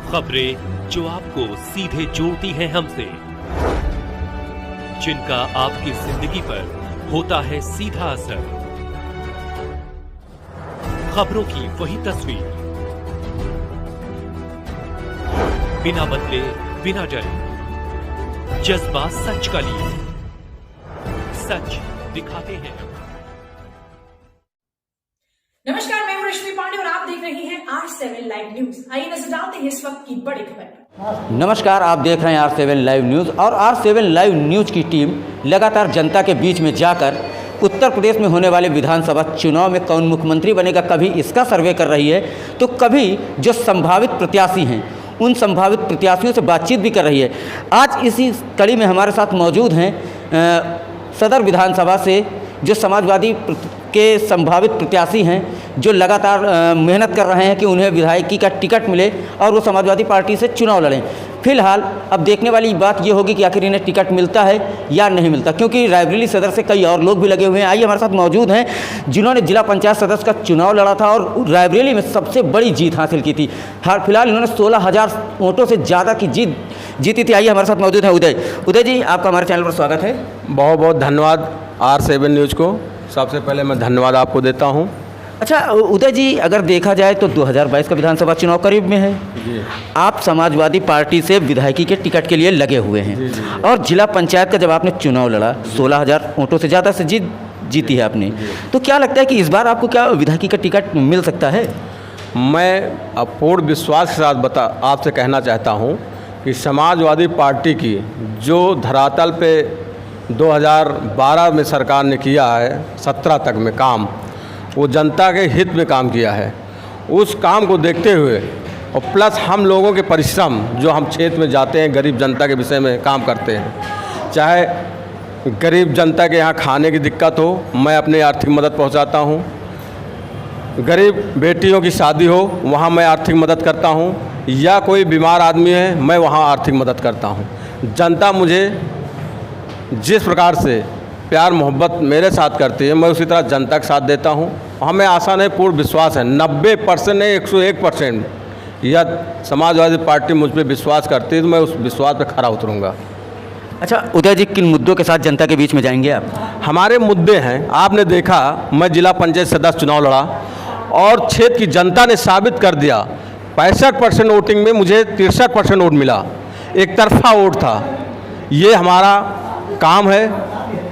खबरें जो आपको सीधे जोड़ती हैं हमसे, जिनका आपकी जिंदगी पर होता है सीधा असर। खबरों की वही तस्वीर, बिना बदले बिना डरे, जज्बा सच का लिए, सच दिखाते हैं। नमस्कार, मैं हूं रश्मि पांडे और आप देख रहे हैं R7 लाइव न्यूज। आइए नजर डालते हैं इस वक्त की बड़ी खबर पर। नमस्कार, आप देख रहे हैं R7 लाइव न्यूज़ और R7 लाइव न्यूज़ की टीम लगातार जनता के बीच में जाकर उत्तर प्रदेश में होने वाले विधानसभा चुनाव में कौन मुख्यमंत्री बनेगा, कभी इसका सर्वे कर रही है तो कभी जो संभावित प्रत्याशी हैं उन संभावित प्रत्याशियों से बातचीत भी कर रही है। आज इसी कड़ी में हमारे साथ मौजूद हैं सदर विधानसभा से जो समाजवादी के संभावित प्रत्याशी हैं, जो लगातार मेहनत कर रहे हैं कि उन्हें विधायकी का टिकट मिले और वो समाजवादी पार्टी से चुनाव लड़ें। फिलहाल अब देखने वाली बात ये होगी कि आखिर इन्हें टिकट मिलता है या नहीं मिलता, क्योंकि रायबरेली सदर से कई और लोग भी लगे हुए हैं। आइए हमारे साथ मौजूद हैं जिन्होंने जिला पंचायत सदस्य का चुनाव लड़ा था और रायबरेली में सबसे बड़ी जीत हासिल की थी। फिलहाल इन्होंने 16,000 वोटों से ज़्यादा की जीती थी। आइए हमारे साथ मौजूद हैं उदय जी, आपका हमारे चैनल पर स्वागत है। बहुत बहुत धन्यवाद R7 न्यूज़ को। सबसे पहले मैं धन्यवाद आपको देता हूं। अच्छा उदय जी, अगर देखा जाए तो 2022 का विधानसभा चुनाव करीब में है जी। आप समाजवादी पार्टी से विधायकी के टिकट के लिए लगे हुए हैं जी। और जिला पंचायत का जब आपने चुनाव लड़ा 16,000 वोटों से ज़्यादा से जीती है आपने, तो क्या लगता है कि इस बार आपको क्या विधायकी का टिकट मिल सकता है? मैं पूर्ण विश्वास के साथ आपसे कहना चाहता हूं कि समाजवादी पार्टी की जो धरातल पे 2012 में सरकार ने किया है 17 तक में काम, वो जनता के हित में काम किया है। उस काम को देखते हुए और प्लस हम लोगों के परिश्रम जो हम क्षेत्र में जाते हैं, गरीब जनता के विषय में काम करते हैं, चाहे गरीब जनता के यहाँ खाने की दिक्कत हो, मैं अपनी आर्थिक मदद पहुँचाता हूँ। गरीब बेटियों की शादी हो, वहाँ मैं आर्थिक मदद करता हूँ, या कोई बीमार आदमी है, मैं वहाँ आर्थिक मदद करता हूँ। जनता मुझे जिस प्रकार से प्यार मोहब्बत मेरे साथ करती है, मैं उसी तरह जनता के साथ देता हूँ। हमें आशा नहीं, पूर्ण विश्वास है, 90% नहीं 101% यह समाजवादी पार्टी मुझ पर विश्वास करती है, तो मैं उस विश्वास पर खरा उतरूँगा। अच्छा उदय जी, किन मुद्दों के साथ जनता के बीच में जाएंगे आप? हमारे मुद्दे हैं, आपने देखा मैं जिला पंचायत सदस्य चुनाव लड़ा और क्षेत्र की जनता ने साबित कर दिया। 65% वोटिंग में मुझे 63% वोट मिला, एक तरफा वोट था। ये हमारा काम है,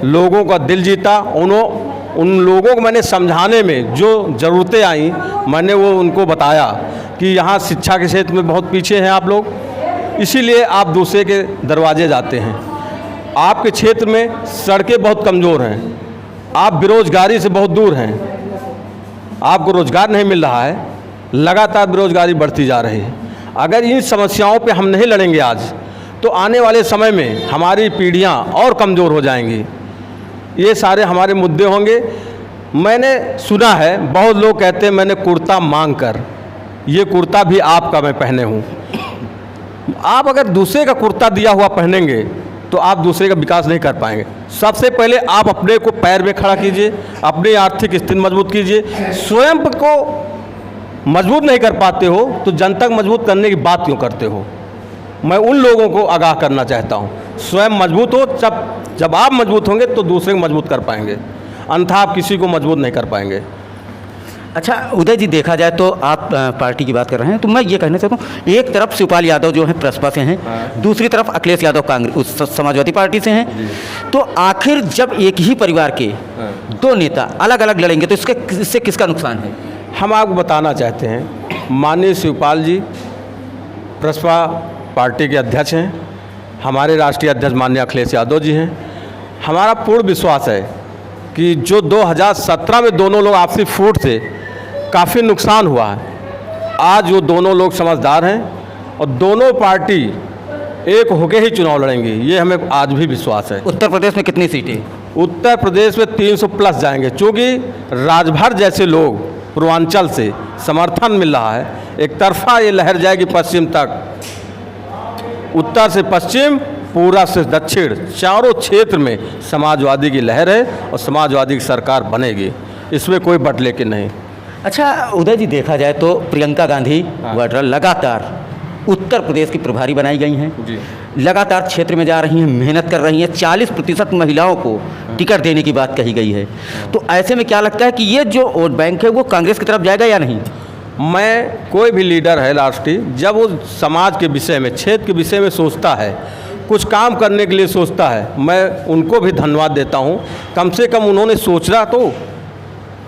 लोगों का दिल जीता। उन लोगों को मैंने समझाने में जो ज़रूरतें आई, मैंने वो उनको बताया कि यहाँ शिक्षा के क्षेत्र में बहुत पीछे हैं आप लोग, इसीलिए आप दूसरे के दरवाजे जाते हैं। आपके क्षेत्र में सड़कें बहुत कमज़ोर हैं, आप बेरोजगारी से बहुत दूर हैं, आपको रोज़गार नहीं मिल रहा है, लगातार बेरोजगारी बढ़ती जा रही है। अगर इन समस्याओं पे हम नहीं लड़ेंगे आज, तो आने वाले समय में हमारी पीढ़ियां और कमज़ोर हो जाएंगी। ये सारे हमारे मुद्दे होंगे। मैंने सुना है बहुत लोग कहते हैं मैंने कुर्ता मांग कर, ये कुर्ता भी आपका मैं पहने हूँ। आप अगर दूसरे का कुर्ता दिया हुआ पहनेंगे तो आप दूसरे का विकास नहीं कर पाएंगे। सबसे पहले आप अपने को पैर में खड़ा कीजिए, अपनी आर्थिक स्थिति मजबूत कीजिए। स्वयं को मजबूत नहीं कर पाते हो तो जनता को मजबूत करने की बात क्यों करते हो? मैं उन लोगों को आगाह करना चाहता हूँ, स्वयं मजबूत हो। जब आप मजबूत होंगे तो दूसरे को मजबूत कर पाएंगे, अन्यथा आप किसी को मजबूत नहीं कर पाएंगे। अच्छा उदय जी, देखा जाए तो आप पार्टी की बात कर रहे हैं, तो मैं ये कहना चाहता हूँ, एक तरफ शिवपाल यादव जो हैं प्रसपा से हैं, दूसरी तरफ अखिलेश यादव कांग्रेस समाजवादी पार्टी से हैं, तो आखिर जब एक ही परिवार के दो नेता अलग अलग लड़ेंगे तो इससे किसका नुकसान है? हम आपको बताना चाहते हैं, माननीय शिवपाल जी प्रसपा पार्टी के अध्यक्ष हैं, हमारे राष्ट्रीय अध्यक्ष माननीय अखिलेश यादव जी हैं। हमारा पूर्ण विश्वास है कि जो 2017 में दोनों लोग आपसी फूट से काफ़ी नुकसान हुआ है, आज वो दोनों लोग समझदार हैं और दोनों पार्टी एक होके ही चुनाव लड़ेंगी, ये हमें आज भी विश्वास है। उत्तर प्रदेश में कितनी सीटें? उत्तर प्रदेश में 300 प्लस जाएंगे, क्योंकि राजभर जैसे लोग पूर्वांचल से समर्थन मिल रहा है। एक तरफा ये लहर जाएगी पश्चिम तक, उत्तर से पश्चिम, पूरा से दक्षिण, चारों क्षेत्र में समाजवादी की लहर है और समाजवादी की सरकार बनेगी, इसमें कोई बदले के नहीं। अच्छा उदय जी, देखा जाए तो प्रियंका गांधी वाड्रा लगातार उत्तर प्रदेश की प्रभारी बनाई गई हैं, जी। लगातार क्षेत्र में जा रही हैं, मेहनत कर रही हैं, 40% महिलाओं को टिकट देने की बात कही गई है। तो ऐसे में क्या लगता है कि ये जो वोट बैंक है वो कांग्रेस की तरफ जाएगा या नहीं? मैं कोई भी लीडर है राष्ट्रीय, जब वो समाज के विषय में, क्षेत्र के विषय में सोचता है, कुछ काम करने के लिए सोचता है, मैं उनको भी धन्यवाद देता हूँ। कम से कम उन्होंने सोचा तो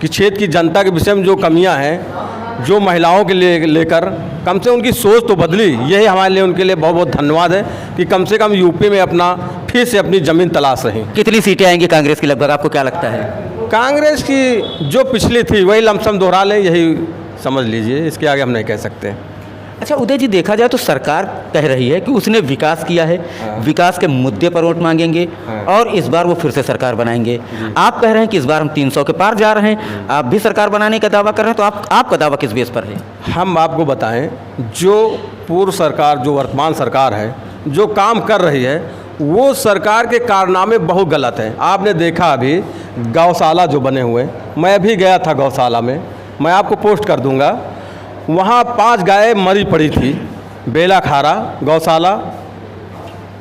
कि क्षेत्र की जनता के विषय में जो कमियां हैं, जो महिलाओं के लिए लेकर कम से उनकी सोच तो बदली। यही हमारे लिए, उनके लिए बहुत बहुत धन्यवाद है कि कम से कम यूपी में अपना फिर से अपनी ज़मीन तलाश रही। कितनी सीटें आएंगी कांग्रेस की लगभग, आपको क्या लगता है? कांग्रेस की जो पिछली थी वही लमसम दोहरा लें, यही समझ लीजिए, इसके आगे हम नहीं कह सकते। अच्छा उदय जी, देखा जाए तो सरकार कह रही है कि उसने विकास किया है, विकास के मुद्दे पर वोट मांगेंगे और इस बार वो फिर से सरकार बनाएंगे। आप कह रहे हैं कि इस बार हम 300 के पार जा रहे हैं, आप भी सरकार बनाने का दावा कर रहे हैं, तो आपका दावा किस बेस पर है? हम आपको बताएं, जो पूर्व सरकार, जो वर्तमान सरकार है, जो काम कर रही है, वो सरकार के कारनामे बहुत गलत हैं। आपने देखा अभी गौशाला जो बने हुए, मैं भी गया था गौशाला में, मैं आपको पोस्ट कर दूंगा, वहाँ 5 गायें मरी पड़ी थी। बेला खारा गौशाला,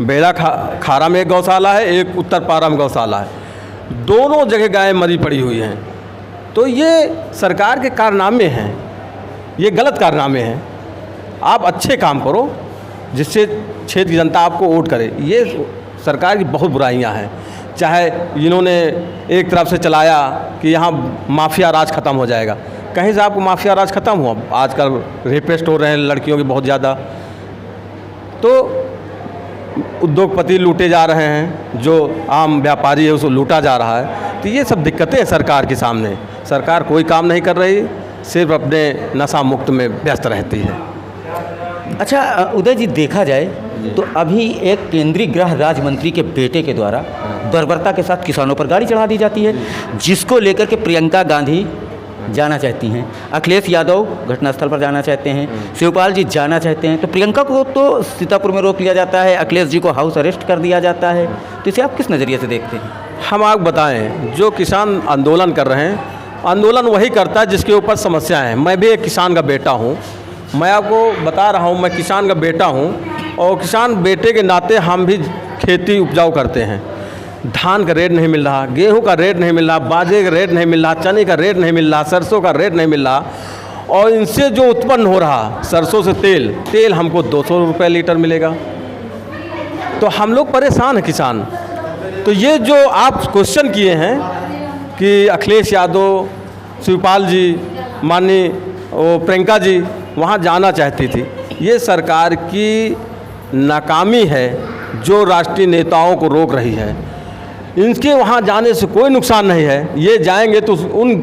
बेला खारा में एक गौशाला है, एक उत्तर पारा में गौशाला है, दोनों जगह गायें मरी पड़ी हुई हैं। तो ये सरकार के कारनामे हैं, ये गलत कारनामे हैं। आप अच्छे काम करो जिससे क्षेत्र की जनता आपको वोट करे। ये सरकार की बहुत बुराइयां हैं। चाहे इन्होंने एक तरफ से चलाया कि यहाँ माफिया राज ख़त्म हो जाएगा, कहीं से आपको माफिया राज ख़त्म हुआ? आजकल रेपिस्ट हो रहे हैं लड़कियों के बहुत ज़्यादा, तो उद्योगपति लूटे जा रहे हैं, जो आम व्यापारी है उसको लूटा जा रहा है। तो ये सब दिक्कतें हैं सरकार के सामने। सरकार कोई काम नहीं कर रही, सिर्फ अपने नशा मुक्त में व्यस्त रहती है। अच्छा उदय जी, देखा जाए तो अभी एक केंद्रीय गृह राज्य मंत्री के बेटे के द्वारा बर्बरता के साथ किसानों पर गाड़ी चढ़ा दी जाती है, जिसको लेकर के प्रियंका गांधी जाना चाहती हैं, अखिलेश यादव घटनास्थल पर जाना चाहते हैं, शिवपाल जी जाना चाहते हैं। तो प्रियंका को तो सीतापुर में रोक लिया जाता है, अखिलेश जी को हाउस अरेस्ट कर दिया जाता है। तो इसे आप किस नज़रिए से देखते हैं? हम आपको बताएं, जो किसान आंदोलन कर रहे हैं, आंदोलन वही करता है जिसके ऊपर समस्याएं हैं। मैं भी एक किसान का बेटा हूं, मैं आपको बता रहा हूं, मैं किसान का बेटा हूं, और किसान बेटे के नाते हम भी खेती उपजाऊ करते हैं। धान का रेट नहीं मिल रहा, गेहूं का रेट नहीं मिल रहा, बाजरे का रेट नहीं मिल रहा, चने का रेट नहीं मिल रहा, सरसों का रेट नहीं मिल रहा, और इनसे जो उत्पन्न हो रहा सरसों से तेल हमको 200 रुपये लीटर मिलेगा। तो हम लोग परेशान हैं किसान। तो ये जो आप क्वेश्चन किए हैं कि अखिलेश यादव, शिवपाल जी, माननीय प्रियंका जी वहाँ जाना चाहती थी, ये सरकार की नाकामी है जो राष्ट्रीय नेताओं को रोक रही है। इनके वहाँ जाने से कोई नुकसान नहीं है, ये जाएंगे तो उन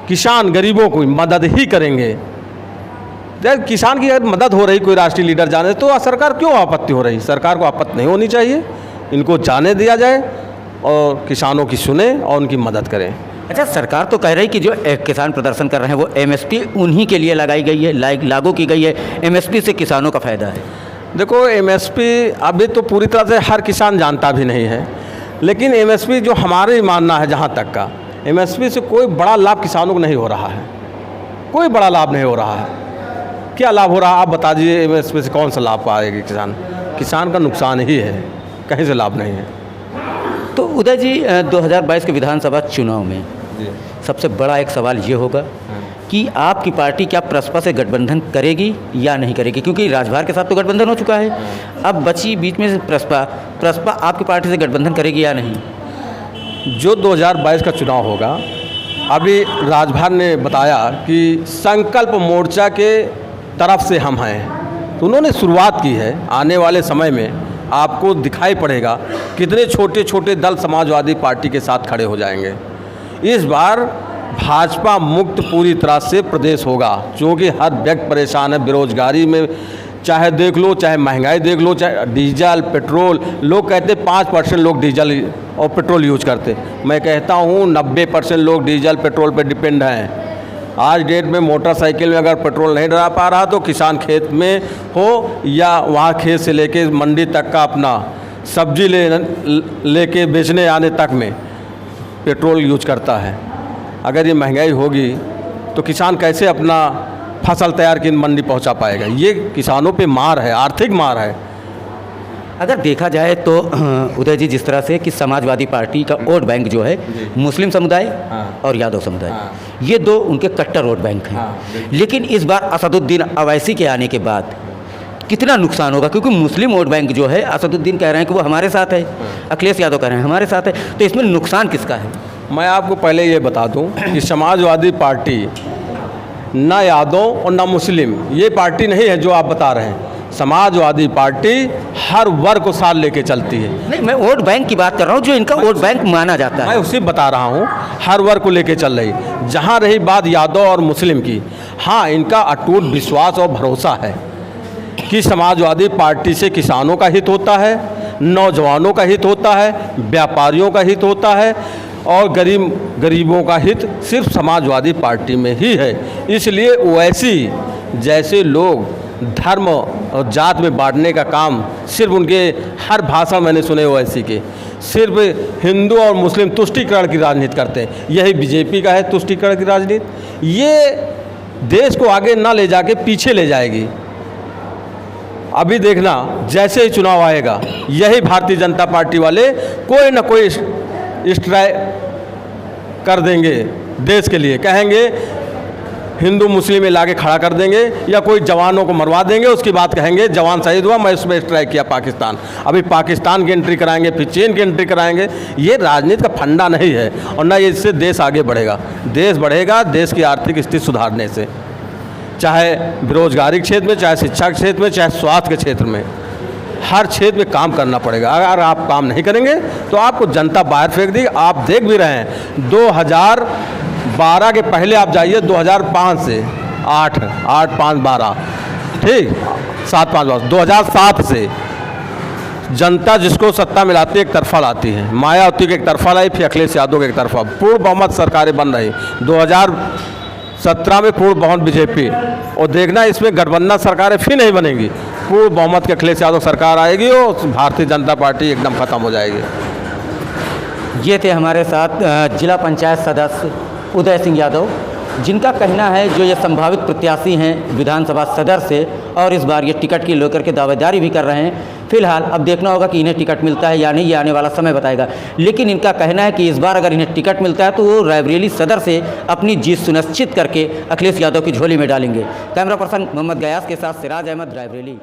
किसान गरीबों को मदद ही करेंगे। जब किसान की अगर मदद हो रही कोई राष्ट्रीय लीडर जाने, तो सरकार क्यों आपत्ति हो रही? सरकार को आपत्ति नहीं होनी चाहिए, इनको जाने दिया जाए और किसानों की सुने और उनकी मदद करें। अच्छा, सरकार तो कह रही कि जो किसान प्रदर्शन कर रहे हैं वो एमएसपी उन्हीं के लिए लगाई गई है, लागू की गई है, एमएसपी से किसानों का फ़ायदा है। देखो, एमएसपी अभी तो पूरी तरह से हर किसान जानता भी नहीं है, लेकिन एमएसपी जो हमारे मानना है, जहाँ तक का एमएसपी से कोई बड़ा लाभ किसानों को नहीं हो रहा है, कोई बड़ा लाभ नहीं हो रहा है। क्या लाभ हो रहा है आप बता दीजिए? एमएसपी से कौन सा लाभ पाएगी किसान का नुकसान ही है, कहीं से लाभ नहीं है। तो उदय जी, 2022 के विधानसभा चुनाव में सबसे बड़ा एक सवाल ये होगा कि आपकी पार्टी क्या प्रसपा से गठबंधन करेगी या नहीं करेगी, क्योंकि राजभर के साथ तो गठबंधन हो चुका है, अब बची बीच में से प्रसपा आपकी पार्टी से गठबंधन करेगी या नहीं? जो 2022 का चुनाव होगा, अभी राजभर ने बताया कि संकल्प मोर्चा के तरफ से हम हैं, तो उन्होंने शुरुआत की है। आने वाले समय में आपको दिखाई पड़ेगा कितने छोटे छोटे दल समाजवादी पार्टी के साथ खड़े हो जाएंगे। इस बार भाजपा मुक्त पूरी तरह से प्रदेश होगा, क्योंकि हर व्यक्ति परेशान है बेरोजगारी में, चाहे देख लो, चाहे महंगाई देख लो, चाहे डीजल पेट्रोल। लोग कहते 5% लोग डीजल और पेट्रोल यूज करते, मैं कहता हूँ 90% लोग डीजल पेट्रोल पर डिपेंड हैं। आज डेट में मोटरसाइकिल में अगर पेट्रोल नहीं डला पा रहा तो किसान खेत में हो या वहाँ खेत से लेके मंडी तक का अपना सब्जी लेके बेचने आने तक में पेट्रोल यूज करता है। अगर ये महंगाई होगी तो किसान कैसे अपना फसल तैयार की मंडी पहुंचा पाएगा। ये किसानों पे मार है, आर्थिक मार है। अगर देखा जाए तो उदय जी, जिस तरह से कि समाजवादी पार्टी का वोट बैंक जो है मुस्लिम समुदाय और यादव समुदाय, ये दो उनके कट्टर वोट बैंक हैं। लेकिन इस बार असदुद्दीन अवैसी के आने के बाद कितना नुकसान होगा, क्योंकि मुस्लिम वोट बैंक जो है असदुद्दीन कह रहे हैं कि वो हमारे साथ है, अखिलेश यादव कह रहे हैं हमारे साथ है, तो इसमें नुकसान किसका है? मैं आपको पहले ये बता दूं कि समाजवादी पार्टी ना यादव और ना मुस्लिम ये पार्टी नहीं है जो आप बता रहे हैं। समाजवादी पार्टी हर वर्ग को साथ लेके चलती है। नहीं, मैं वोट बैंक की बात कर रहा हूँ, जो इनका वोट बैंक माना जाता है। मैं उसी बता रहा हूँ, हर वर्ग को लेके चल रही। जहाँ रही बात यादव और मुस्लिम की, हाँ, इनका अटूट विश्वास और भरोसा है कि समाजवादी पार्टी से किसानों का हित होता है, नौजवानों का हित होता है, व्यापारियों का हित होता है, और गरीबों का हित सिर्फ समाजवादी पार्टी में ही है। इसलिए ओवैसी जैसे लोग धर्म और जात में बांटने का काम सिर्फ उनके हर भाषण मैंने सुने ओवैसी के, सिर्फ हिंदू और मुस्लिम तुष्टीकरण की राजनीति करते हैं। यही बीजेपी का है, तुष्टीकरण की राजनीति। ये देश को आगे ना ले जाके पीछे ले जाएगी। अभी देखना, जैसे ही चुनाव आएगा, यही भारतीय जनता पार्टी वाले कोई ना कोई स्ट्राइक कर देंगे देश के लिए, कहेंगे हिंदू मुस्लिम में लाके खड़ा कर देंगे, या कोई जवानों को मरवा देंगे, उसकी बात कहेंगे जवान शहीद हुआ, मैं उसमें स्ट्राइक किया पाकिस्तान। अभी पाकिस्तान की एंट्री कराएंगे, फिर चीन की एंट्री कराएंगे। ये राजनीति का फंडा नहीं है, और ना इससे देश आगे बढ़ेगा। देश बढ़ेगा देश की आर्थिक स्थिति सुधारने से, चाहे बेरोजगारी के क्षेत्र में, चाहे शिक्षा के क्षेत्र में, चाहे स्वास्थ्य के क्षेत्र में, हर क्षेत्र में काम करना पड़ेगा। अगर आप काम नहीं करेंगे तो आपको जनता बाहर फेंक देगी। आप देख भी रहे हैं, 2012 के पहले आप जाइए, 2005 से 8, 5, 12, ठीक, 7, 5, 12, 2007 से जनता जिसको सत्ता में लाती है एक तरफा लाती है। मायावती के एक तरफा लाई, फिर अखिलेश यादव के एक तरफा, पूर्ण बहुमत सरकारें बन रही। 2017 में पूर्ण बहुमत बीजेपी, और देखना इसमें गठबंधन सरकारें फिर नहीं बनेंगी, पूर्ण बहुमत के अखिलेश यादव सरकार आएगी और भारतीय जनता पार्टी एकदम खत्म हो जाएगी। ये थे हमारे साथ जिला पंचायत सदस्य उदय सिंह यादव, जिनका कहना है जो ये संभावित प्रत्याशी हैं विधानसभा सदर से, और इस बार ये टिकट की लेकर के दावेदारी भी कर रहे हैं। फिलहाल अब देखना होगा कि इन्हें टिकट मिलता है या नहीं, ये आने वाला समय बताएगा। लेकिन इनका कहना है कि इस बार अगर इन्हें टिकट मिलता है तो वो रायबरेली सदर से अपनी जीत सुनिश्चित करके अखिलेश यादव की झोली में डालेंगे। कैमरा पर्सन मोहम्मद गयास के साथ सिराज अहमद, रायबरेली।